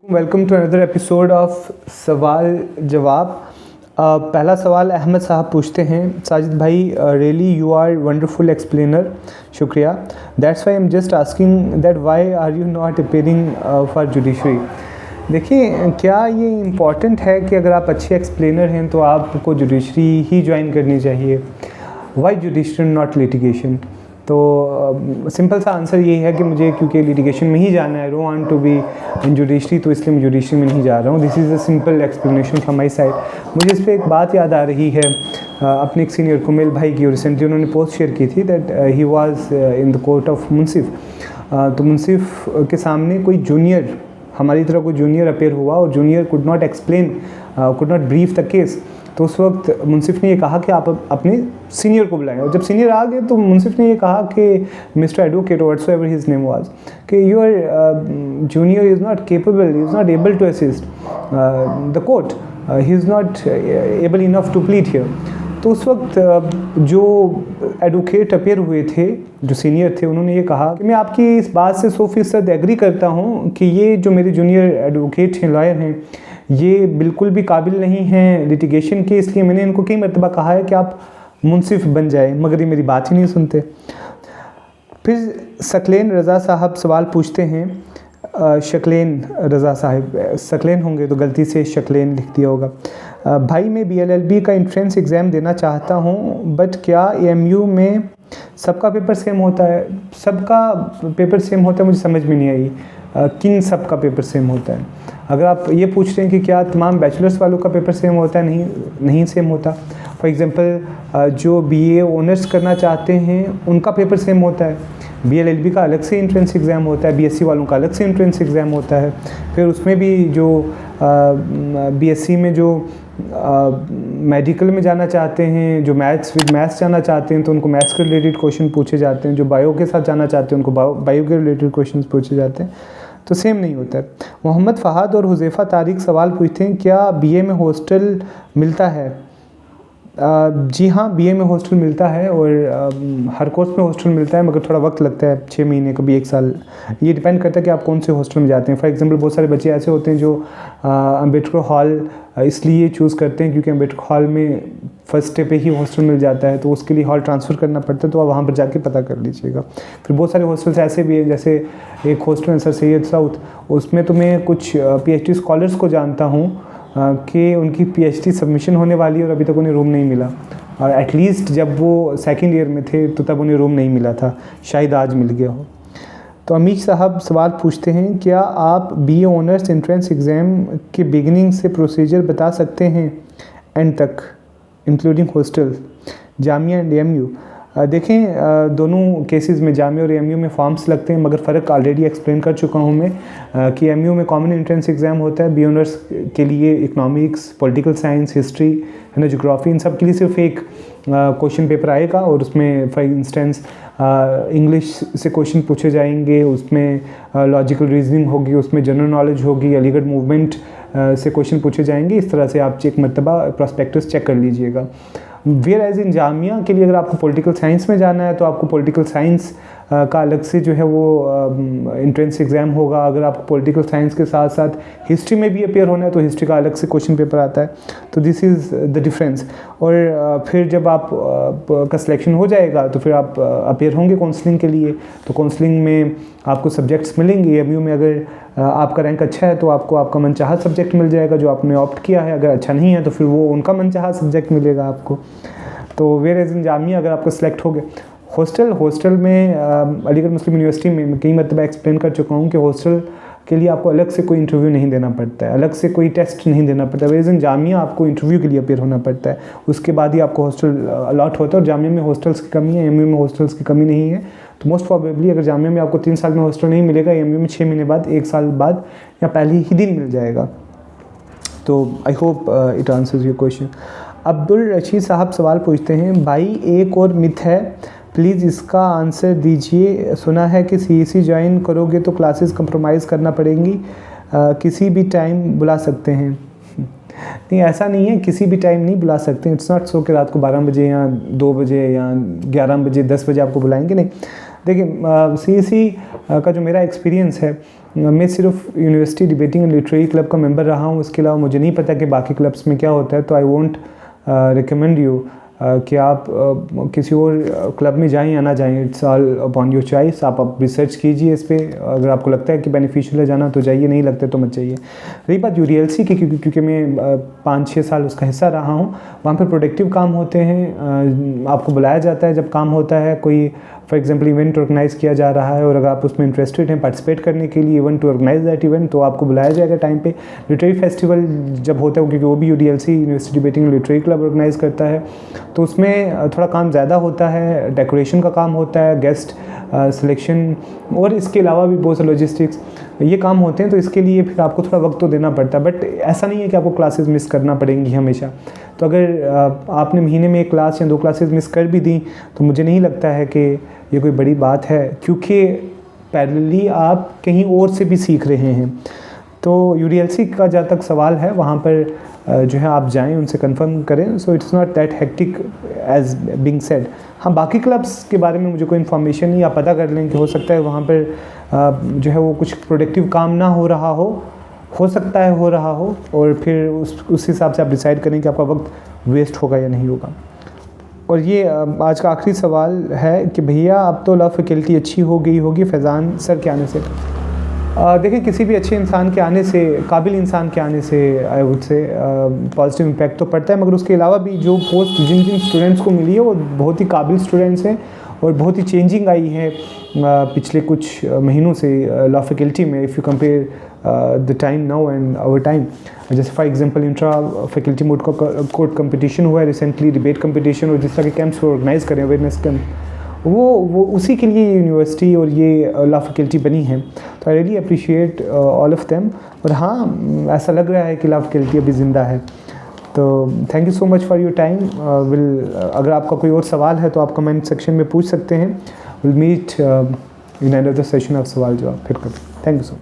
Welcome to another episode of सवाल जवाब। पहला सवाल अहमद साहब पूछते हैं, साजिद भाई really you are wonderful explainer, शुक्रिया। That's why I am just asking that why are you not appearing for judiciary. देखिए, क्या ये इम्पॉर्टेंट है कि अगर आप अच्छे एक्सप्लेनर हैं तो आपको जुडिशरी ही ज्वाइन करनी चाहिए? Why judiciary not litigation? तो सिंपल सा आंसर ये है कि मुझे क्योंकि लिटिगेशन में ही जाना है, I don't want to be in judiciary, तो इसलिए मैं जुडिशरी में नहीं जा रहा हूँ। This is a simple explanation from my side. मुझे इस पर एक बात याद आ रही है अपने एक सीनियर कुमेल भाई की। रिसेंटली उन्होंने पोस्ट शेयर की थी that he was in the court of munsif. तो मुंसिफ के सामने कोई जूनियर, हमारी तरह कोई जूनियर अपेयर हुआ और junior could not explain, could not brief the case. तो उस वक्त मुंसिफ ने ये कहा कि आप अपने सीनियर को बुलाएं, और जब सीनियर आ गए तो मुंसिफ ने ये कहा कि mister advocate whatsoever his name was, कि your junior is not capable, he is not able to assist the court, he is not able enough to plead here. तो उस वक्त जो एडवोकेट अपेयर हुए थे, जो सीनियर थे, उन्होंने ये कहा कि मैं आपकी इस बात से 100% एग्री करता हूँ कि ये जो मेरे जूनियर एडवोकेट हैं, लॉयर हैं, ये बिल्कुल भी काबिल नहीं हैं लिटिगेशन के, इसलिए मैंने इनको कई मरतबा कहा है कि आप मुंसिफ बन जाए, मगर ये मेरी बात ही नहीं सुनते। फिर शकलेन रज़ा साहब सवाल पूछते हैं, शकलेन रज़ा साहब, शकलेन होंगे तो गलती से शकलेन लिख दिया होगा। भाई मैं BLLB का एंट्रेंस एग्ज़ाम देना चाहता हूँ, बट क्या AMU में सबका पेपर सेम होता है? सबका पेपर सेम होता है, मुझे समझ में नहीं आई किन सब का पेपर सेम होता है। अगर आप ये पूछ रहे हैं कि क्या तमाम बैचलर्स वालों का पेपर सेम होता है, नहीं सेम होता। फॉर एग्ज़ाम्पल जो BA ऑनर्स करना चाहते हैं उनका पेपर सेम होता है, BLLB का अलग से एंट्रेंस एग्ज़ाम होता है, BSc वालों का अलग से एंट्रेंस एग्ज़ाम होता है। फिर उसमें भी जो BSc में जो मेडिकल में जाना चाहते हैं, जो मैथ्स जाना चाहते हैं तो उनको मैथ्स के रिलेटेड क्वेश्चन पूछे जाते हैं, जो बायो के साथ जाना चाहते हैं उनको बायो के रिलेटेड क्वेश्चन पूछे जाते हैं, तो सेम नहीं होता है। मोहम्मद फ़हाद और हुज़ैफ़ा तारिक सवाल पूछते हैं, क्या BA में हॉस्टल मिलता है? जी हाँ, BA में हॉस्टल मिलता है, और हर कोर्स में हॉस्टल मिलता है, मगर थोड़ा वक्त लगता है, 6 महीने, कभी 1 साल। ये डिपेंड करता है कि आप कौन से हॉस्टल में जाते हैं। फॉर एग्जांपल बहुत सारे बच्चे ऐसे होते हैं जो अम्बेडकर हॉल इसलिए चूज़ करते हैं क्योंकि अम्बेडकर हॉल में फर्स्ट डे पे ही हॉस्टल मिल जाता है, तो उसके लिए हॉल ट्रांसफ़र करना पड़ता है, तो आप वहाँ पर जाके पता कर लीजिएगा। फिर बहुत सारे हॉस्टल्स ऐसे भी हैं, जैसे एक हॉस्टल है सर सैयद साउथ, उसमें तो मैं कुछ PhD स्कॉलर्स को जानता हूँ कि उनकी PhD सबमिशन होने वाली है और अभी तक उन्हें रूम नहीं मिला, और एटलीस्ट जब वो सेकंड ईयर में थे तो तब उन्हें रूम नहीं मिला था, शायद आज मिल गया हो। तो अमीश साहब सवाल पूछते हैं, क्या आप BA ऑनर्स एंट्रेंस एग्ज़ाम के बिगिनिंग से प्रोसीजर बता सकते हैं एंड तक, including hostel, Jamia and AMU? देखें, दोनों केसेस में, जामिया और AMU में फॉर्म्स लगते हैं, मगर फ़र्क ऑलरेडी एक्सप्लेन कर चुका हूँ मैं कि AMU में कॉमन एंट्रेंस एग्ज़ाम होता है, BA ऑनर्स के लिए इकोनॉमिक्स, पॉलिटिकल साइंस, हिस्ट्री, है ना, ज्योग्राफी, इन सब के लिए सिर्फ एक क्वेश्चन पेपर आएगा, और उसमें फॉर इंस्टेंस इंग्लिश से क्वेश्चन पूछे जाएंगे, उसमें लॉजिकल रीजनिंग होगी, उसमें जनरल नॉलेज होगी, अलीगढ़ मूवमेंट से क्वेश्चन पूछे जाएंगे। इस तरह से आप एक मरतबा प्रॉस्पेक्टस चेक कर लीजिएगा। वेयर एज इन जामिया के लिए अगर आपको पॉलिटिकल साइंस में जाना है तो आपको पॉलिटिकल साइंस का अलग से जो है वो एंट्रेंस एग्ज़ाम होगा। अगर आपको पॉलिटिकल साइंस के साथ साथ हिस्ट्री में भी अपेयर होना है तो हिस्ट्री का अलग से क्वेश्चन पेपर आता है। तो दिस इज़ द डिफरेंस। और फिर जब आप का सिलेक्शन हो जाएगा तो फिर आप अपेयर होंगे काउंसलिंग के लिए। तो काउंसलिंग में आपको सब्जेक्ट्स मिलेंगे। AMU में अगर आपका रैंक अच्छा है तो आपको आपका मनचाहा सब्जेक्ट मिल जाएगा जो आपने ऑप्ट किया है। अगर अच्छा नहीं है तो फिर वो उनका मनचाहा सब्जेक्ट मिलेगा आपको। तो वेयर एज इन जामिया अगर आपका सिलेक्ट हो गया। हॉस्टल में अलीगढ़ मुस्लिम यूनिवर्सिटी में मैं कई मरतबा एक्सप्लेन कर चुका हूँ कि हॉस्टल के लिए आपको अलग से कोई इंटरव्यू नहीं देना पड़ता है, अलग से कोई टेस्ट नहीं देना पड़ता है। वेयर एज इन जामिया आपको इंटरव्यू के लिए अपेयर होना पड़ता है, उसके बाद ही आपको हॉस्टल अलॉट होता है। और जामिया में हॉस्टल्स की कमी है, AMU में हॉस्टल्स की कमी नहीं है। तो मोस्ट प्रॉबेबली अगर जामिया में आपको 3 साल में हॉस्टल नहीं मिलेगा, AMU में 6 महीने बाद, 1 साल बाद या पहले ही दिन मिल जाएगा। तो I hope it answers your question. Abdul Rashid साहब सवाल पूछते हैं, भाई एक और मिथ है, प्लीज़ इसका आंसर दीजिए। सुना है कि CEC ज्वाइन करोगे तो क्लासेस कंप्रोमाइज़ करना पड़ेंगी, किसी भी टाइम बुला सकते हैं? नहीं, ऐसा नहीं है, किसी भी टाइम नहीं बुला सकते। इट्स नॉट सो कि रात को 12 बजे या 2 बजे या 11 बजे 10 बजे आपको बुलाएंगे, नहीं। देखिए CEC का जो मेरा एक्सपीरियंस है, मैं सिर्फ university debating and literary club का मेंबर रहा हूँ, उसके अलावा मुझे नहीं पता कि बाकी क्लब्स में क्या होता है। तो आई वोंट रिकमेंड यू कि आप किसी और क्लब में जाएं या ना जाएं, it's all upon your choice. आप रिसर्च कीजिए इस पे, अगर आपको लगता है कि बेनिफिशियल है जाना तो जाइए, नहीं लगता तो मत जाइए। रही बात UDLC की, क्योंकि मैं 5-6 साल उसका हिस्सा रहा हूँ, वहाँ पर प्रोडक्टिव काम होते हैं, आपको बुलाया जाता है जब काम होता है, कोई फॉर एग्जांपल इवेंट ऑर्गेनाइज़ किया जा रहा है और अगर आप उसमें इंटरेस्टेड हैं पार्टिसिपेट करने के लिए, event to organize that event, तो आपको बुलाया जाएगा टाइम पे। लिटरेरी फेस्टिवल जब होता है, क्योंकि वो भी UDLC university debating literary club organise करता है, तो उसमें थोड़ा काम ज़्यादा होता है, डेकोरेशन का काम होता है, गेस्ट सिलेक्शन और इसके अलावा भी बहुत से लॉजिस्टिक्स ये काम होते हैं। तो इसके लिए फिर आपको थोड़ा वक्त तो देना पड़ता है, बट ऐसा नहीं है कि आपको क्लासेस मिस करना पड़ेंगी हमेशा। तो अगर आपने महीने में 1 क्लास या 2 क्लासेस मिस कर भी दी तो मुझे नहीं लगता है कि ये कोई बड़ी बात है, क्योंकि पैरेलली आप कहीं और से भी सीख रहे हैं। तो UDLC का जहाँ तक सवाल है, वहाँ पर जो है आप जाएं, उनसे कंफर्म करें। So it's not that hectic as being said. हाँ, बाकी क्लब्स के बारे में मुझे कोई इन्फॉर्मेशन नहीं, आप पता कर लें कि हो सकता है वहाँ पर जो है वो कुछ प्रोडक्टिव काम ना हो रहा हो सकता है हो रहा हो, और फिर उस हिसाब से आप डिसाइड करें कि आपका वक्त वेस्ट होगा या नहीं होगा। और ये आज का आखिरी सवाल है कि भैया अब तो लॉ फैकल्टी अच्छी हो गई होगी फैज़ान सर के आने से। देखिए, किसी भी अच्छे इंसान के आने से, काबिल इंसान के आने से I would say positive impact तो पड़ता है, मगर उसके अलावा भी जो पोस्ट जिन स्टूडेंट्स को मिली है वो बहुत ही काबिल स्टूडेंट्स हैं और बहुत ही चेंजिंग आई है पिछले कुछ महीनों से लॉ फैकल्टी में, if you compare the time now and our time. जैसे for example intra faculty moot court competition हुआ है रिसेंटली, डिबेट कंपटीशन, और जिस तरह के कैंप्स ऑर्गेनाइज़ करें, अवेयरनेस कैंप, वो उसी के लिए यूनिवर्सिटी और ये लॉ फैकल्टी बनी है। तो I really appreciate all of them. और हाँ, ऐसा लग रहा है कि लॉ फैकल्टी अभी ज़िंदा है। तो thank you so much for your time. अगर आपका कोई और सवाल है तो आप कमेंट सेक्शन में पूछ सकते हैं। Will meet in another session of सवाल जवाब फिर कभी। Thank you so much.